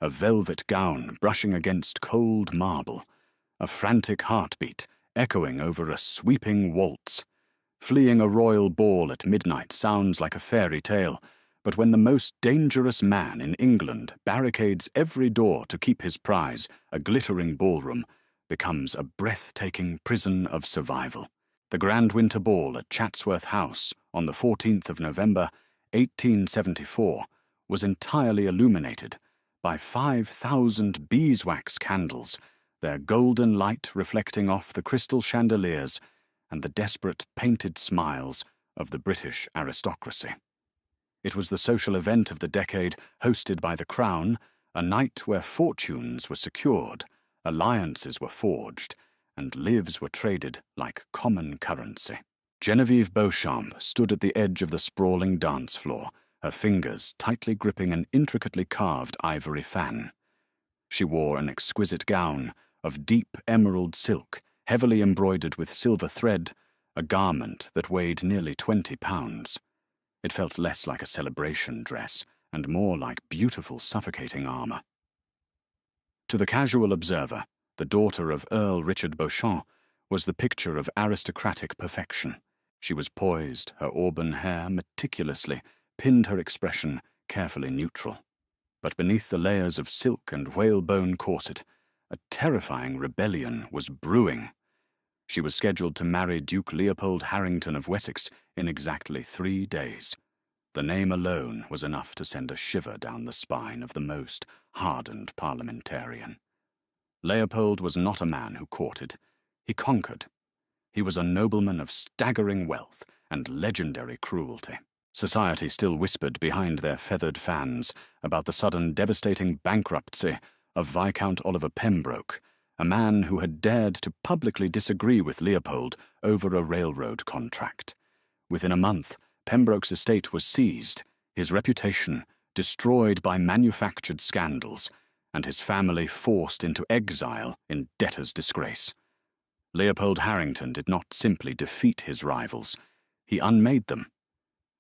a velvet gown brushing against cold marble, a frantic heartbeat echoing over a sweeping waltz. Fleeing a royal ball at midnight sounds like a fairy tale, but when the most dangerous man in England barricades every door to keep his prize, a glittering ballroom becomes a breathtaking prison of survival. The Grand Winter Ball at Chatsworth House on the 14th of November, 1874, was entirely illuminated by 5,000 beeswax candles, their golden light reflecting off the crystal chandeliers and the desperate painted smiles of the British aristocracy. It was the social event of the decade, hosted by the Crown, a night where fortunes were secured, alliances were forged, and lives were traded like common currency. Genevieve Beauchamp stood at the edge of the sprawling dance floor, her fingers tightly gripping an intricately carved ivory fan. She wore an exquisite gown of deep emerald silk, heavily embroidered with silver thread, a garment that weighed nearly 20 pounds. It felt less like a celebration dress and more like beautiful, suffocating armor. To the casual observer, the daughter of Earl Richard Beauchamp was the picture of aristocratic perfection. She was poised, her auburn hair meticulously pinned her expression carefully neutral. But beneath the layers of silk and whalebone corset, a terrifying rebellion was brewing. She was scheduled to marry Duke Leopold Harrington of Wessex in exactly 3 days. The name alone was enough to send a shiver down the spine of the most hardened parliamentarian. Leopold was not a man who courted. He conquered. He was a nobleman of staggering wealth and legendary cruelty. Society still whispered behind their feathered fans about the sudden devastating bankruptcy of Viscount Oliver Pembroke, a man who had dared to publicly disagree with Leopold over a railroad contract. Within a month, Pembroke's estate was seized, his reputation destroyed by manufactured scandals, and his family forced into exile in debtor's disgrace. Leopold Harrington did not simply defeat his rivals, he unmade them.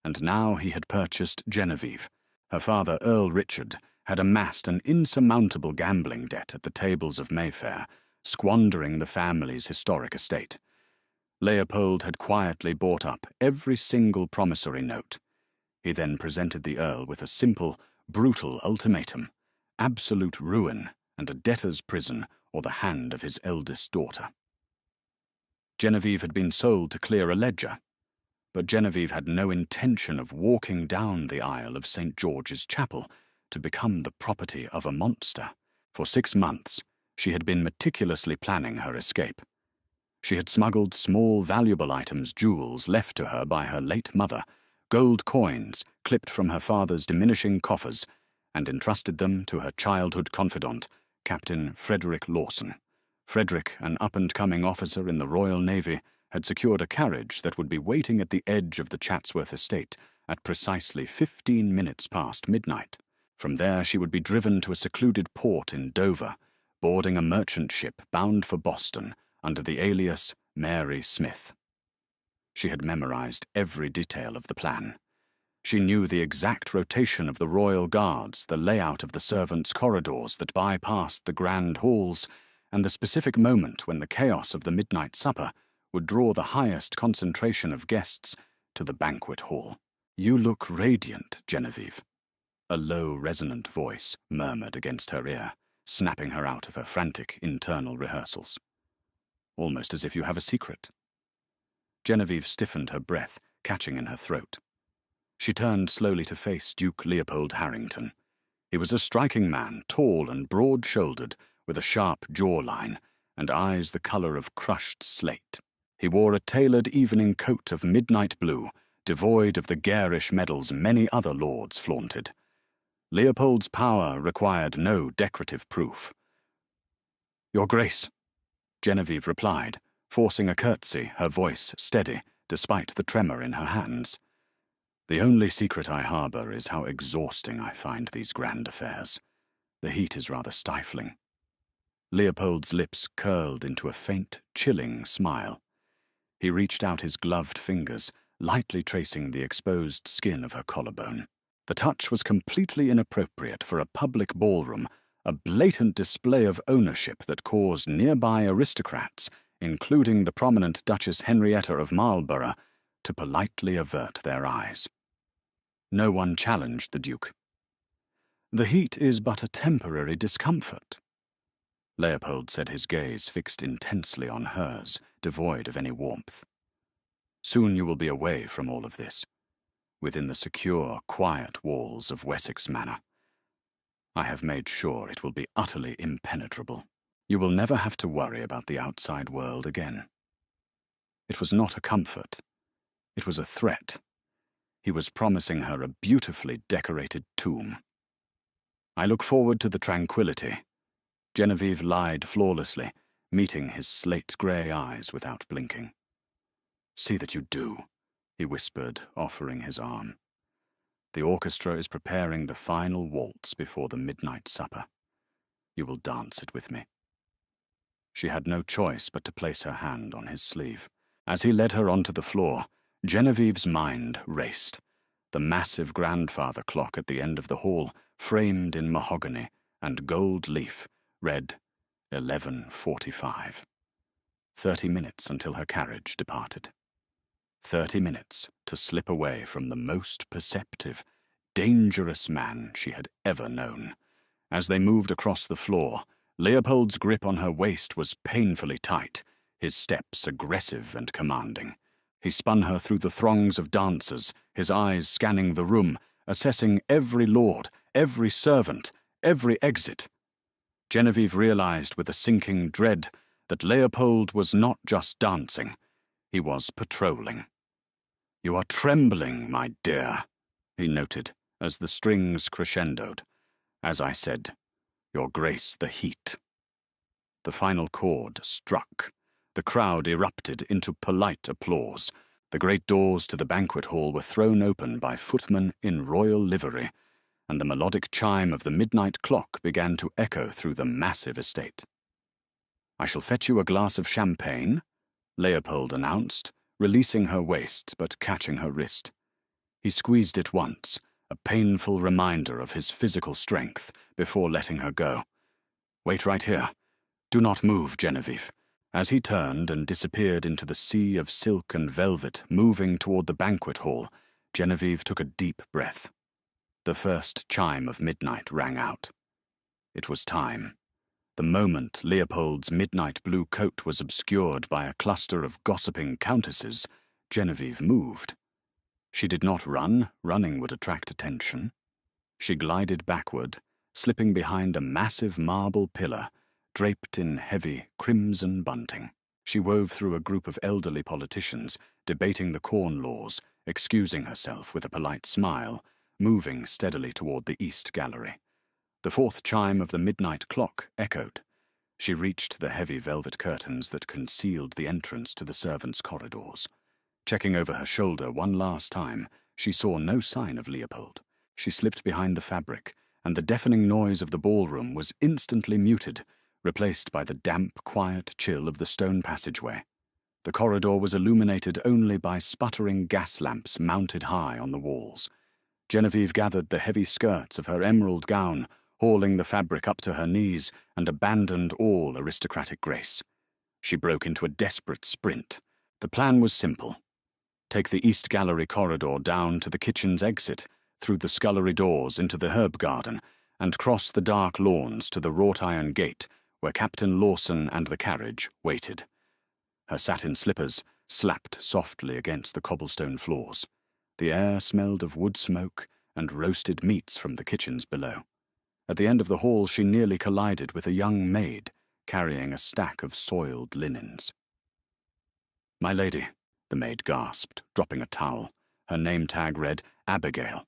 And now he had purchased Genevieve. Her father, Earl Richard, had amassed an insurmountable gambling debt at the tables of Mayfair, squandering the family's historic estate. Leopold had quietly bought up every single promissory note. He then presented the Earl with a simple, brutal ultimatum: absolute ruin and a debtor's prison or the hand of his eldest daughter. Genevieve had been sold to clear a ledger, but Genevieve had no intention of walking down the aisle of St. George's Chapel to become the property of a monster. For 6 months, she had been meticulously planning her escape. She had smuggled small, valuable items, jewels left to her by her late mother, gold coins clipped from her father's diminishing coffers, and entrusted them to her childhood confidant, Captain Frederick Lawson. Frederick, an up-and-coming officer in the Royal Navy, had secured a carriage that would be waiting at the edge of the Chatsworth estate at precisely 15 minutes past midnight. From there she would be driven to a secluded port in Dover, boarding a merchant ship bound for Boston under the alias Mary Smith. She had memorized every detail of the plan. She knew the exact rotation of the royal guards, the layout of the servants' corridors that bypassed the grand halls, and the specific moment when the chaos of the midnight supper would draw the highest concentration of guests to the banquet hall. "You look radiant, Genevieve," a low, resonant voice murmured against her ear, snapping her out of her frantic internal rehearsals. "Almost as if you have a secret." Genevieve stiffened her breath, catching in her throat. She turned slowly to face Duke Leopold Harrington. He was a striking man, tall and broad-shouldered, with a sharp jawline and eyes the color of crushed slate. He wore a tailored evening coat of midnight blue, devoid of the garish medals many other lords flaunted. Leopold's power required no decorative proof. "Your Grace," Genevieve replied, forcing a curtsy, her voice steady, despite the tremor in her hands. "The only secret I harbor is how exhausting I find these grand affairs. The heat is rather stifling." Leopold's lips curled into a faint, chilling smile. He reached out his gloved fingers, lightly tracing the exposed skin of her collarbone. The touch was completely inappropriate for a public ballroom a blatant display of ownership that caused nearby aristocrats, including the prominent Duchess Henrietta of Marlborough, to politely avert their eyes. No one challenged the Duke. "The heat is but a temporary discomfort." Leopold said, his gaze fixed intensely on hers, devoid of any warmth. "Soon you will be away from all of this, within the secure, quiet walls of Wessex Manor. I have made sure it will be utterly impenetrable. You will never have to worry about the outside world again." It was not a comfort. It was a threat. He was promising her a beautifully decorated tomb. "I look forward to the tranquility." Genevieve lied flawlessly, meeting his slate-grey eyes without blinking. "See that you do," he whispered, offering his arm. "The orchestra is preparing the final waltz before the midnight supper. You will dance it with me." She had no choice but to place her hand on his sleeve. As he led her onto the floor, Genevieve's mind raced. The massive grandfather clock at the end of the hall, framed in mahogany and gold leaf, read 11:45. 30 minutes until her carriage departed. 30 minutes to slip away from the most perceptive, dangerous man she had ever known. As they moved across the floor, Leopold's grip on her waist was painfully tight, his steps aggressive and commanding. He spun her through the throngs of dancers, his eyes scanning the room, assessing every lord, every servant, every exit. Genevieve realized with a sinking dread that Leopold was not just dancing, he was patrolling. "You are trembling, my dear," he noted, as the strings crescendoed. "As I said, Your Grace, the heat." The final chord struck. The crowd erupted into polite applause. The great doors to the banquet hall were thrown open by footmen in royal livery, and the melodic chime of the midnight clock began to echo through the massive estate. "I shall fetch you a glass of champagne," Leopold announced, releasing her waist but catching her wrist. He squeezed it once, a painful reminder of his physical strength, before letting her go. "Wait right here. Do not move, Genevieve." As he turned and disappeared into the sea of silk and velvet moving toward the banquet hall, Genevieve took a deep breath. The first chime of midnight rang out. It was time. The moment Leopold's midnight blue coat was obscured by a cluster of gossiping countesses, Genevieve moved. She did not run. Running would attract attention. She glided backward, slipping behind a massive marble pillar, draped in heavy crimson bunting. She wove through a group of elderly politicians, debating the corn laws, excusing herself with a polite smile, moving steadily toward the East Gallery. The fourth chime of the midnight clock echoed. She reached the heavy velvet curtains that concealed the entrance to the servants' corridors. Checking over her shoulder one last time, she saw no sign of Leopold. She slipped behind the fabric, and the deafening noise of the ballroom was instantly muted, replaced by the damp, quiet chill of the stone passageway. The corridor was illuminated only by sputtering gas lamps mounted high on the walls. Genevieve gathered the heavy skirts of her emerald gown, hauling the fabric up to her knees, and abandoned all aristocratic grace. She broke into a desperate sprint. The plan was simple. Take the East Gallery corridor down to the kitchen's exit, through the scullery doors into the herb garden, and cross the dark lawns to the wrought-iron gate where Captain Lawson and the carriage waited. Her satin slippers slapped softly against the cobblestone floors. The air smelled of wood smoke and roasted meats from the kitchens below. At the end of the hall she nearly collided with a young maid carrying a stack of soiled linens. "My lady," the maid gasped, dropping a towel. Her name tag read Abigail.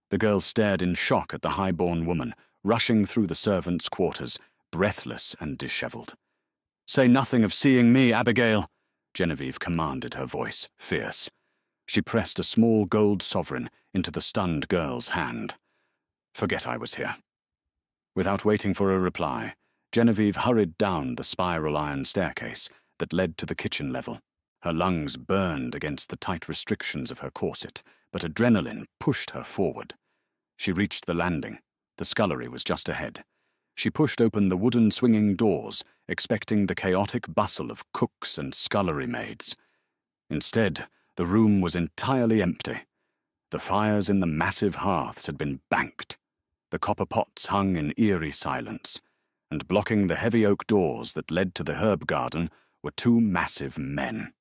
The girl stared in shock at the high-born woman, rushing through the servants' quarters, breathless and disheveled. "Say nothing of seeing me, Abigail," Genevieve commanded, her voice fierce. She pressed a small gold sovereign into the stunned girl's hand. "Forget I was here." Without waiting for a reply, Genevieve hurried down the spiral iron staircase that led to the kitchen level. Her lungs burned against the tight restrictions of her corset, but adrenaline pushed her forward. She reached the landing. The scullery was just ahead. She pushed open the wooden swinging doors, expecting the chaotic bustle of cooks and scullery maids. Instead, the room was entirely empty. The fires in the massive hearths had been banked. The copper pots hung in eerie silence, and blocking the heavy oak doors that led to the herb garden were two massive men.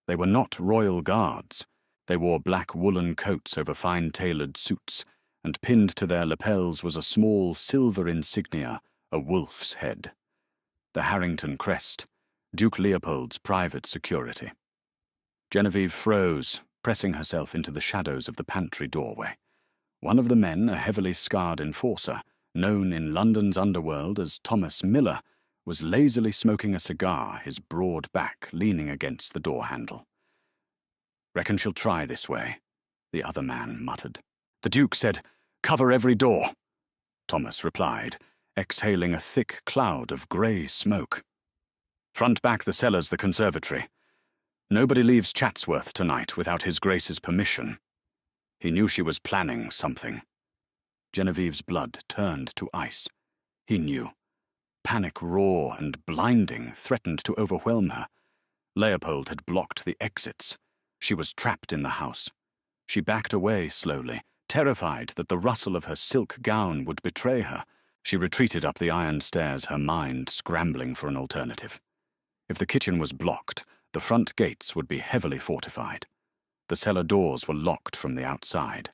They were not royal guards. They wore black woolen coats over fine-tailored suits, and pinned to their lapels was a small silver insignia, a wolf's head. The Harrington crest, Duke Leopold's private security. Genevieve froze, pressing herself into the shadows of the pantry doorway. One of the men, a heavily scarred enforcer, known in London's underworld as Thomas Miller, was lazily smoking a cigar, his broad back leaning against the door handle. "Reckon she'll try this way," the other man muttered. "The Duke said, 'Cover every door,'" Thomas replied, exhaling a thick cloud of grey smoke. "Front back the cellars, the conservatory. Nobody leaves Chatsworth tonight without His Grace's permission." He knew she was planning something. Genevieve's blood turned to ice. He knew. Panic raw and blinding threatened to overwhelm her. Leopold had blocked the exits. She was trapped in the house. She backed away slowly, terrified that the rustle of her silk gown would betray her. She retreated up the iron stairs, her mind scrambling for an alternative. If the kitchen was blocked, the front gates would be heavily fortified. The cellar doors were locked from the outside.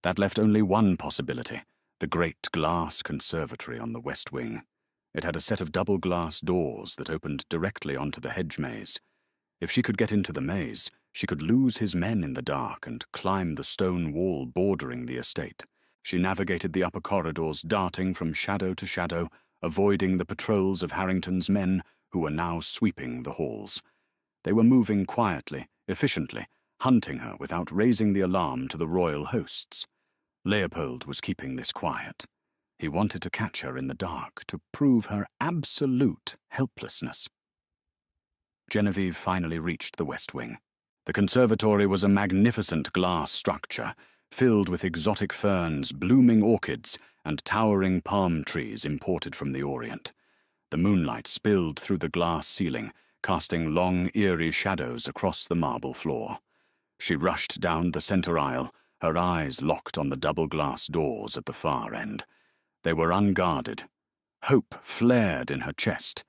That left only one possibility, the great glass conservatory on the west wing. It had a set of double glass doors that opened directly onto the hedge maze. If she could get into the maze, she could lose his men in the dark and climb the stone wall bordering the estate. She navigated the upper corridors, darting from shadow to shadow, avoiding the patrols of Harrington's men, who were now sweeping the halls. They were moving quietly, efficiently, hunting her without raising the alarm to the royal hosts. Leopold was keeping this quiet. He wanted to catch her in the dark, to prove her absolute helplessness. Genevieve finally reached the west wing. The conservatory was a magnificent glass structure, filled with exotic ferns, blooming orchids, and towering palm trees imported from the Orient. The moonlight spilled through the glass ceiling, casting long, eerie shadows across the marble floor. She rushed down the center aisle, her eyes locked on the double glass doors at the far end. They were unguarded. Hope flared in her chest.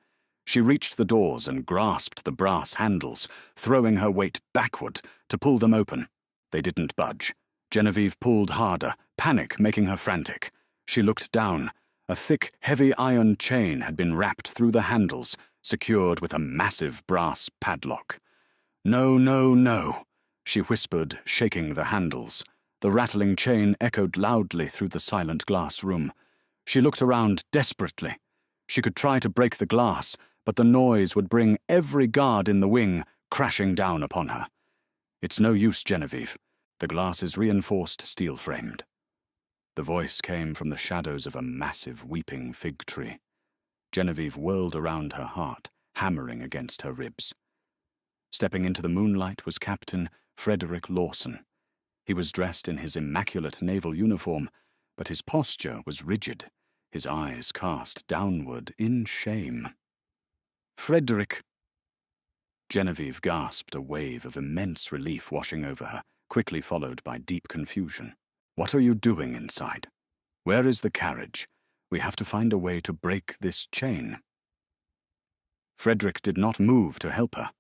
She reached the doors and grasped the brass handles, throwing her weight backward to pull them open. They didn't budge. Genevieve pulled harder, panic making her frantic. She looked down. A thick, heavy iron chain had been wrapped through the handles, secured with a massive brass padlock. "No, no, no," she whispered, shaking the handles. The rattling chain echoed loudly through the silent glass room. She looked around desperately. She could try to break the glass, but the noise would bring every guard in the wing crashing down upon her. "It's no use, Genevieve. The glass is reinforced steel-framed." The voice came from the shadows of a massive weeping fig tree. Genevieve whirled around her heart, hammering against her ribs. Stepping into the moonlight was Captain Frederick Lawson. He was dressed in his immaculate naval uniform, but his posture was rigid, his eyes cast downward in shame. "Frederick—" Genevieve gasped, a wave of immense relief washing over her, quickly followed by deep confusion. "What are you doing inside? Where is the carriage? We have to find a way to break this chain." Frederick did not move to help her.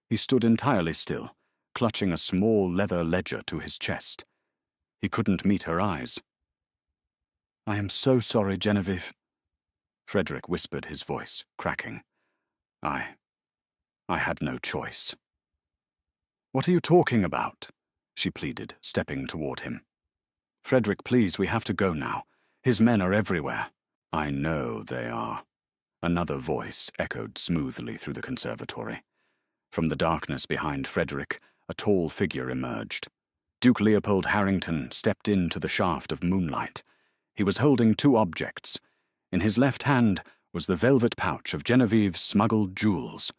He stood entirely still, clutching a small leather ledger to his chest. He couldn't meet her eyes. "I am so sorry, Genevieve," Frederick whispered, his voice cracking. I had no choice." "What are you talking about?" she pleaded, stepping toward him. "Frederick, please, we have to go now. His men are everywhere." "I know they are." Another voice echoed smoothly through the conservatory. From the darkness behind Frederick, a tall figure emerged. Duke Leopold Harrington stepped into the shaft of moonlight. He was holding two objects. In his left hand was the velvet pouch of Genevieve's smuggled jewels.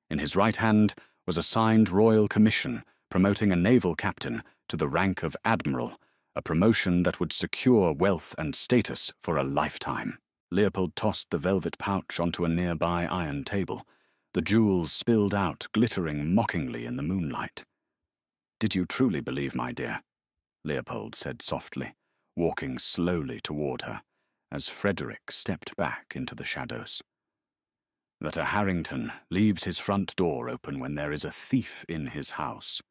In his right hand was a signed royal commission promoting a naval captain to the rank of admiral, a promotion that would secure wealth and status for a lifetime. Leopold tossed the velvet pouch onto a nearby iron table. The jewels spilled out, glittering mockingly in the moonlight. "Did you truly believe, my dear?" Leopold said softly, walking slowly toward her, as Frederick stepped back into the shadows. "That a Harrington leaves his front door open when there is a thief in his house."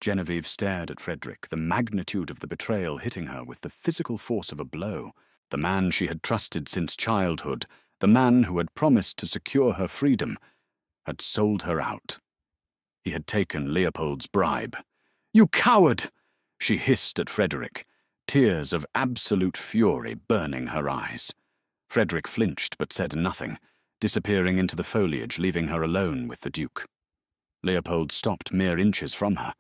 Genevieve stared at Frederick, the magnitude of the betrayal hitting her with the physical force of a blow. The man she had trusted since childhood, the man who had promised to secure her freedom, had sold her out. He had taken Leopold's bribe. "You coward!" she hissed at Frederick, tears of absolute fury burning her eyes. Frederick flinched but said nothing, disappearing into the foliage, leaving her alone with the Duke. Leopold stopped mere inches from her.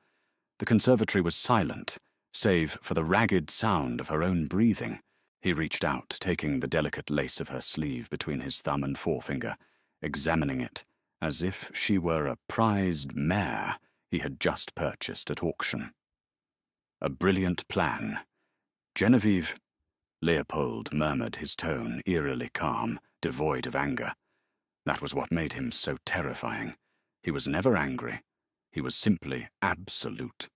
The conservatory was silent, save for the ragged sound of her own breathing. He reached out, taking the delicate lace of her sleeve between his thumb and forefinger, examining it as if she were a prized mare he had just purchased at auction. A brilliant plan. "Genevieve," Leopold murmured, his tone eerily calm, devoid of anger. That was what made him so terrifying. He was never angry. He was simply absolute.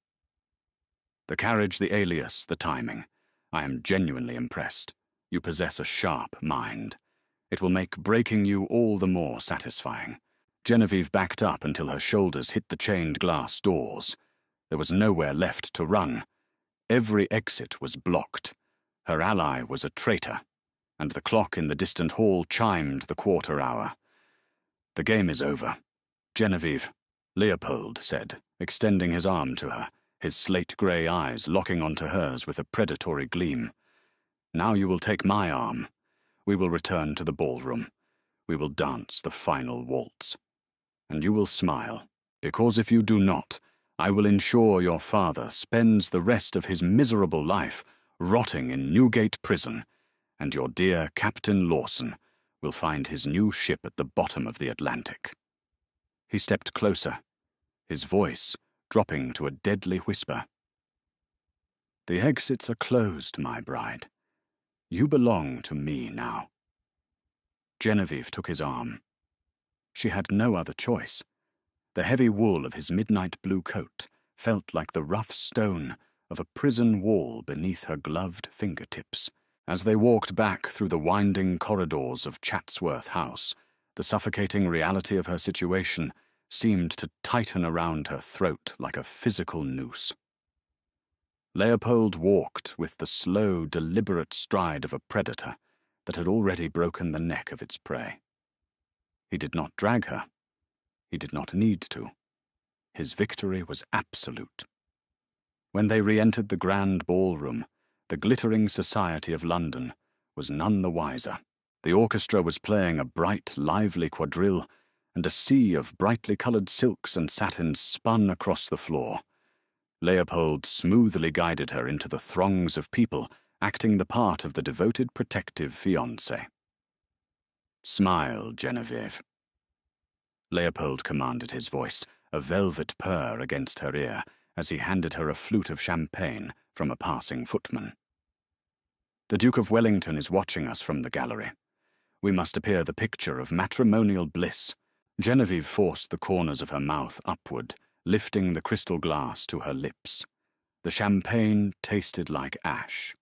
"The carriage, the alias, the timing. I am genuinely impressed. You possess a sharp mind. It will make breaking you all the more satisfying." Genevieve backed up until her shoulders hit the chained glass doors. There was nowhere left to run. Every exit was blocked. Her ally was a traitor, and the clock in the distant hall chimed the quarter hour. "The game is over. Genevieve," Leopold said, extending his arm to her, his slate-grey eyes locking onto hers with a predatory gleam. "Now you will take my arm. We will return to the ballroom. We will dance the final waltz. And you will smile, because if you do not, I will ensure your father spends the rest of his miserable life rotting in Newgate Prison, and your dear Captain Lawson will find his new ship at the bottom of the Atlantic." He stepped closer, his voice dropping to a deadly whisper. "The exits are closed, my bride. You belong to me now." Genevieve took his arm. She had no other choice. The heavy wool of his midnight blue coat felt like the rough stone of a prison wall beneath her gloved fingertips. As they walked back through the winding corridors of Chatsworth House, the suffocating reality of her situation seemed to tighten around her throat like a physical noose. Leopold walked with the slow, deliberate stride of a predator that had already broken the neck of its prey. He did not drag her. He did not need to. His victory was absolute. When they re-entered the grand ballroom, the glittering society of London was none the wiser. The orchestra was playing a bright, lively quadrille, and a sea of brightly coloured silks and satins spun across the floor. Leopold smoothly guided her into the throngs of people, acting the part of the devoted protective fiancé. "Smile, Genevieve." Leopold commanded his voice, a velvet purr against her ear, as he handed her a flute of champagne from a passing footman. "The Duke of Wellington is watching us from the gallery. We must appear the picture of matrimonial bliss." Genevieve forced the corners of her mouth upward, lifting the crystal glass to her lips. The champagne tasted like ash.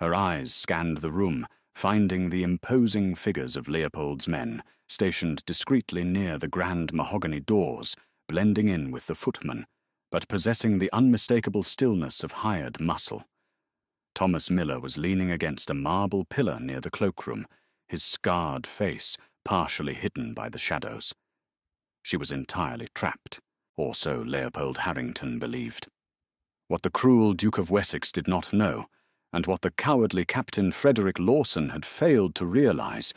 Her eyes scanned the room, finding the imposing figures of Leopold's men, stationed discreetly near the grand mahogany doors, blending in with the footman, but possessing the unmistakable stillness of hired muscle. Thomas Miller was leaning against a marble pillar near the cloakroom, his scarred face partially hidden by the shadows. She was entirely trapped, or so Leopold Harrington believed. What the cruel Duke of Wessex did not know, and what the cowardly Captain Frederick Lawson had failed to realize,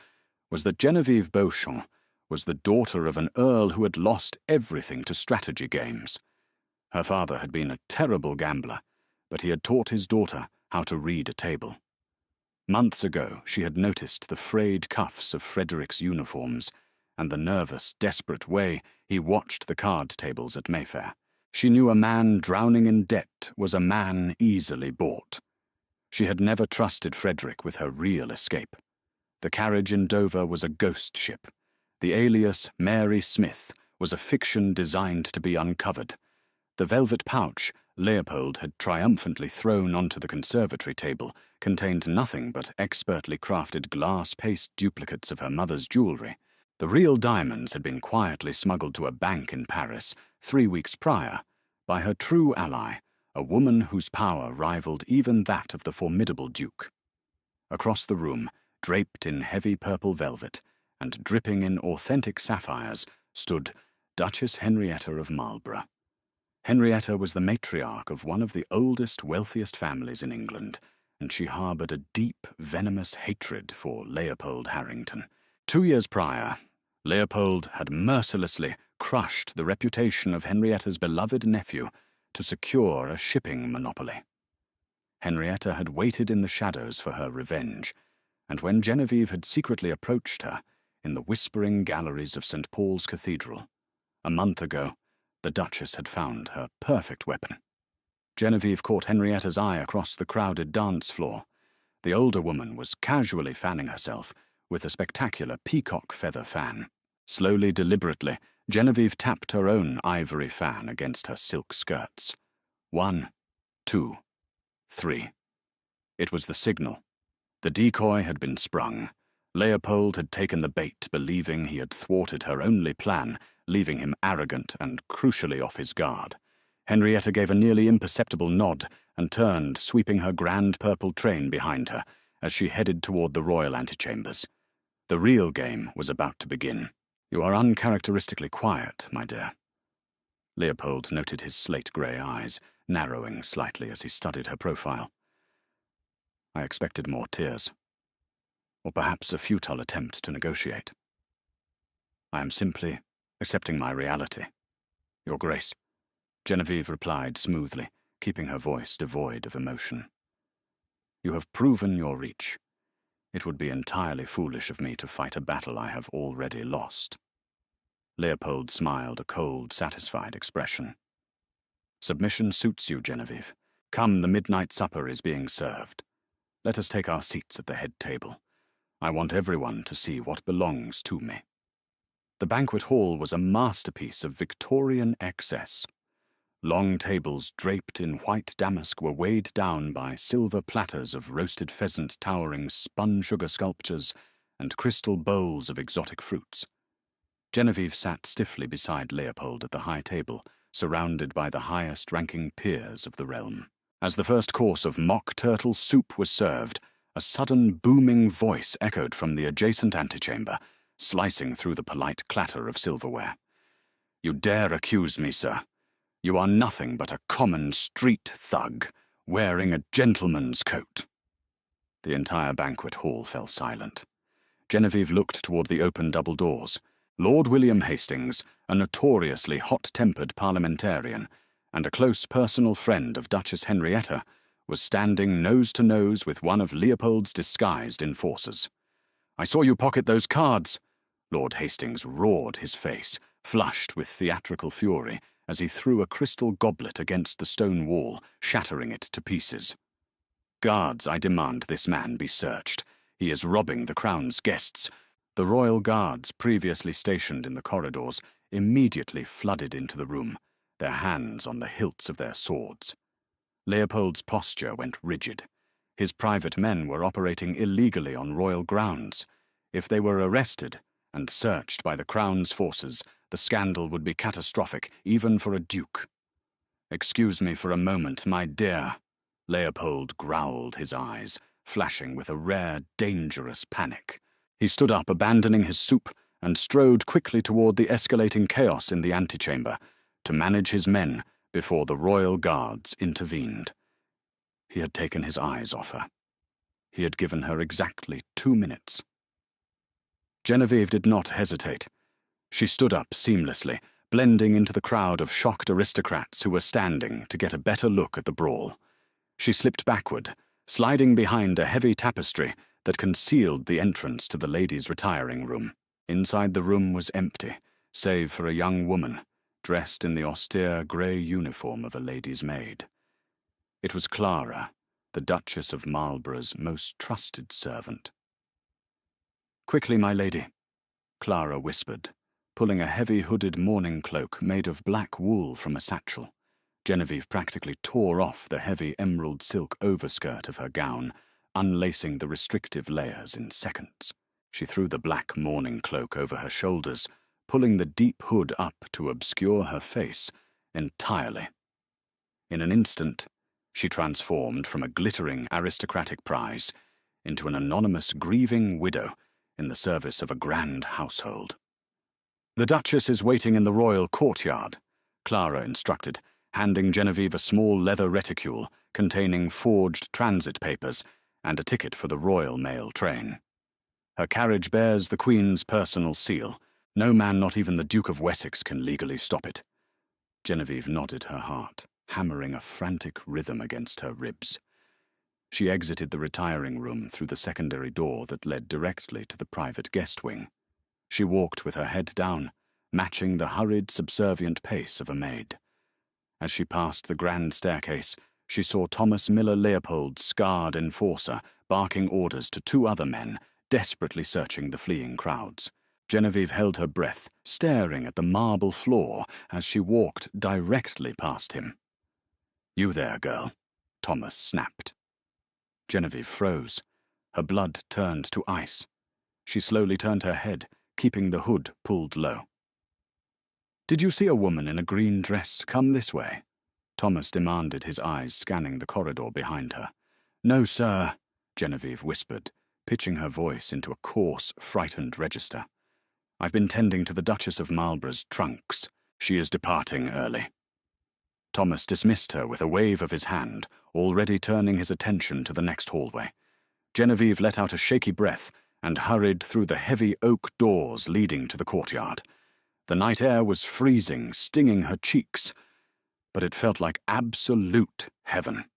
was that Genevieve Beauchamp was the daughter of an earl who had lost everything to strategy games. Her father had been a terrible gambler, but he had taught his daughter how to read a table. Months ago, she had noticed the frayed cuffs of Frederick's uniforms and the nervous, desperate way he watched the card tables at Mayfair. She knew a man drowning in debt was a man easily bought. She had never trusted Frederick with her real escape. The carriage in Dover was a ghost ship. The alias Mary Smith was a fiction designed to be uncovered. The velvet pouch Leopold had triumphantly thrown onto the conservatory table contained nothing but expertly crafted glass paste duplicates of her mother's jewellery. The real diamonds had been quietly smuggled to a bank in Paris 3 weeks prior by her true ally, a woman whose power rivaled even that of the formidable Duke. Across the room, draped in heavy purple velvet and dripping in authentic sapphires, stood Duchess Henrietta of Marlborough. Henrietta was the matriarch of one of the oldest, wealthiest families in England, and she harboured a deep, venomous hatred for Leopold Harrington. 2 years prior, Leopold had mercilessly crushed the reputation of Henrietta's beloved nephew to secure a shipping monopoly. Henrietta had waited in the shadows for her revenge, and when Genevieve had secretly approached her in the whispering galleries of St. Paul's Cathedral, a month ago, the Duchess had found her perfect weapon. Genevieve caught Henrietta's eye across the crowded dance floor. The older woman was casually fanning herself with a spectacular peacock feather fan. Slowly, deliberately, Genevieve tapped her own ivory fan against her silk skirts. 1, 2, 3. It was the signal. The decoy had been sprung. Leopold had taken the bait, believing he had thwarted her only plan, leaving him arrogant and crucially off his guard. Henrietta gave a nearly imperceptible nod and turned, sweeping her grand purple train behind her as she headed toward the royal antechambers. The real game was about to begin. "You are uncharacteristically quiet, my dear." Leopold noted his slate-grey eyes, narrowing slightly as he studied her profile. "I expected more tears. Or perhaps a futile attempt to negotiate. I am simply accepting my reality, Your Grace," Genevieve replied smoothly, keeping her voice devoid of emotion. "You have proven your reach. It would be entirely foolish of me to fight a battle I have already lost." Leopold smiled a cold, satisfied expression. "Submission suits you, Genevieve. Come, the midnight supper is being served. Let us take our seats at the head table. I want everyone to see what belongs to me." The banquet hall was a masterpiece of Victorian excess. Long tables draped in white damask were weighed down by silver platters of roasted pheasant towering spun sugar sculptures and crystal bowls of exotic fruits. Genevieve sat stiffly beside Leopold at the high table, surrounded by the highest-ranking peers of the realm. As the first course of mock turtle soup was served, a sudden booming voice echoed from the adjacent antechamber, slicing through the polite clatter of silverware. "You dare accuse me, sir? You are nothing but a common street thug, wearing a gentleman's coat." The entire banquet hall fell silent. Genevieve looked toward the open double doors. Lord William Hastings, a notoriously hot-tempered parliamentarian and a close personal friend of Duchess Henrietta, was standing nose to nose with one of Leopold's disguised enforcers. "I saw you pocket those cards." Lord Hastings roared, his face flushed with theatrical fury as he threw a crystal goblet against the stone wall, shattering it to pieces. "Guards, I demand this man be searched. He is robbing the Crown's guests." The royal guards, previously stationed in the corridors, immediately flooded into the room, their hands on the hilts of their swords. Leopold's posture went rigid. His private men were operating illegally on royal grounds. If they were arrested and searched by the Crown's forces, the scandal would be catastrophic, even for a duke. "Excuse me for a moment, my dear." Leopold growled, his eyes flashing with a rare, dangerous panic. He stood up, abandoning his soup, and strode quickly toward the escalating chaos in the antechamber to manage his men before the royal guards intervened. He had taken his eyes off her. He had given her exactly 2 minutes. Genevieve did not hesitate. She stood up seamlessly, blending into the crowd of shocked aristocrats who were standing to get a better look at the brawl. She slipped backward, sliding behind a heavy tapestry that concealed the entrance to the ladies' retiring room. Inside the room was empty, save for a young woman, dressed in the austere grey uniform of a lady's maid. It was Clara, the Duchess of Marlborough's most trusted servant. "Quickly, my lady," Clara whispered, pulling a heavy hooded morning cloak made of black wool from a satchel. Genevieve practically tore off the heavy emerald silk overskirt of her gown, unlacing the restrictive layers in seconds. She threw the black morning cloak over her shoulders, pulling the deep hood up to obscure her face entirely. In an instant, she transformed from a glittering aristocratic prize into an anonymous grieving widow in the service of a grand household. "The Duchess is waiting in the royal courtyard," Clara instructed, handing Genevieve a small leather reticule containing forged transit papers and a ticket for the Royal Mail train. "Her carriage bears the Queen's personal seal. No man, not even the Duke of Wessex, can legally stop it." Genevieve nodded her heart, hammering a frantic rhythm against her ribs. She exited the retiring room through the secondary door that led directly to the private guest wing. She walked with her head down, matching the hurried, subservient pace of a maid. As she passed the grand staircase, she saw Thomas Miller Leopold's scarred enforcer barking orders to two other men, desperately searching the fleeing crowds. Genevieve held her breath, staring at the marble floor as she walked directly past him. "You there, girl," Thomas snapped. Genevieve froze. Her blood turned to ice. She slowly turned her head, keeping the hood pulled low. "Did you see a woman in a green dress come this way?" Thomas demanded, his eyes scanning the corridor behind her. "No, sir," Genevieve whispered, pitching her voice into a coarse, frightened register. "I've been tending to the Duchess of Marlborough's trunks. She is departing early." Thomas dismissed her with a wave of his hand, already turning his attention to the next hallway. Genevieve let out a shaky breath and hurried through the heavy oak doors leading to the courtyard. The night air was freezing, stinging her cheeks, but it felt like absolute heaven.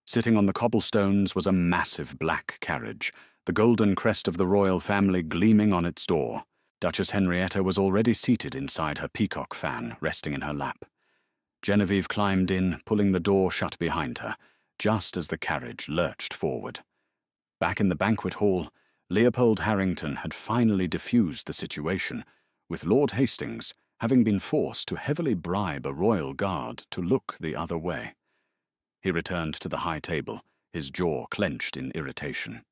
Sitting on the cobblestones was a massive black carriage, the golden crest of the royal family gleaming on its door. Duchess Henrietta was already seated inside her peacock fan, resting in her lap. Genevieve climbed in, pulling the door shut behind her, just as the carriage lurched forward. Back in the banquet hall, Leopold Harrington had finally diffused the situation, with Lord Hastings having been forced to heavily bribe a royal guard to look the other way. He returned to the high table, his jaw clenched in irritation.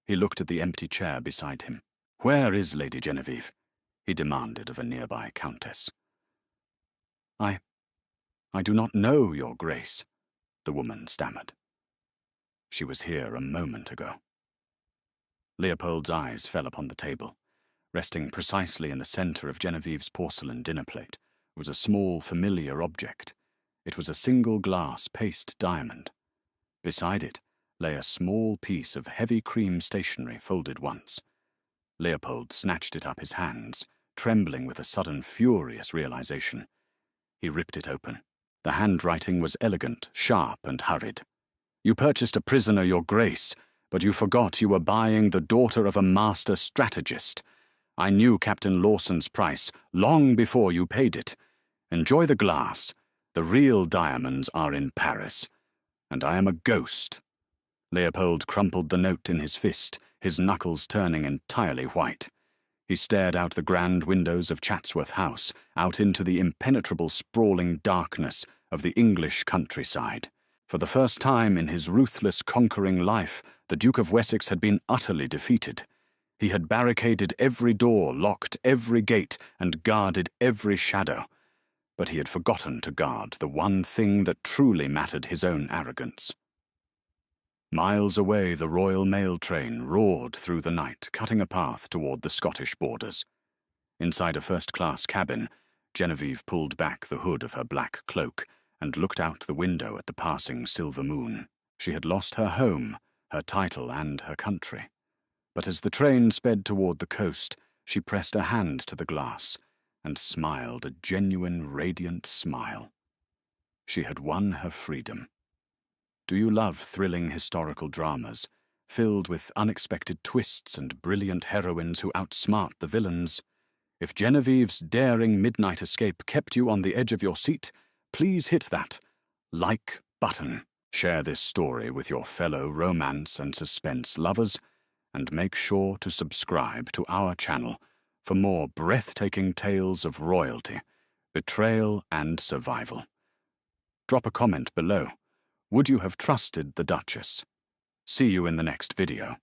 He looked at the empty chair beside him. "Where is Lady Genevieve?" he demanded of a nearby countess. I do not know, Your Grace," the woman stammered. "She was here a moment ago." Leopold's eyes fell upon the table. Resting precisely in the center of Genevieve's porcelain dinner plate was a small, familiar object. It was a single glass paste diamond. Beside it lay a small piece of heavy cream stationery folded once. Leopold snatched it up his hands, trembling with a sudden furious realization. He ripped it open. The handwriting was elegant, sharp, and hurried. "You purchased a prisoner, Your Grace, but you forgot you were buying the daughter of a master strategist. I knew Captain Lawson's price long before you paid it. Enjoy the glass. The real diamonds are in Paris. And I am a ghost." Leopold crumpled the note in his fist, his knuckles turning entirely white. He stared out the grand windows of Chatsworth House, out into the impenetrable sprawling darkness of the English countryside. For the first time in his ruthless conquering life, the Duke of Wessex had been utterly defeated. He had barricaded every door, locked every gate, and guarded every shadow. But he had forgotten to guard the one thing that truly mattered: his own arrogance. Miles away, the Royal Mail train roared through the night, cutting a path toward the Scottish borders. Inside a first-class cabin, Genevieve pulled back the hood of her black cloak and looked out the window at the passing silver moon. She had lost her home, her title, and her country. But as the train sped toward the coast, she pressed a hand to the glass and smiled a genuine, radiant smile. She had won her freedom. Do you love thrilling historical dramas, filled with unexpected twists and brilliant heroines who outsmart the villains? If Genevieve's daring midnight escape kept you on the edge of your seat, please hit that like button. Share this story with your fellow romance and suspense lovers, and make sure to subscribe to our channel for more breathtaking tales of royalty, betrayal, and survival. Drop a comment below. Would you have trusted the Duchess? See you in the next video.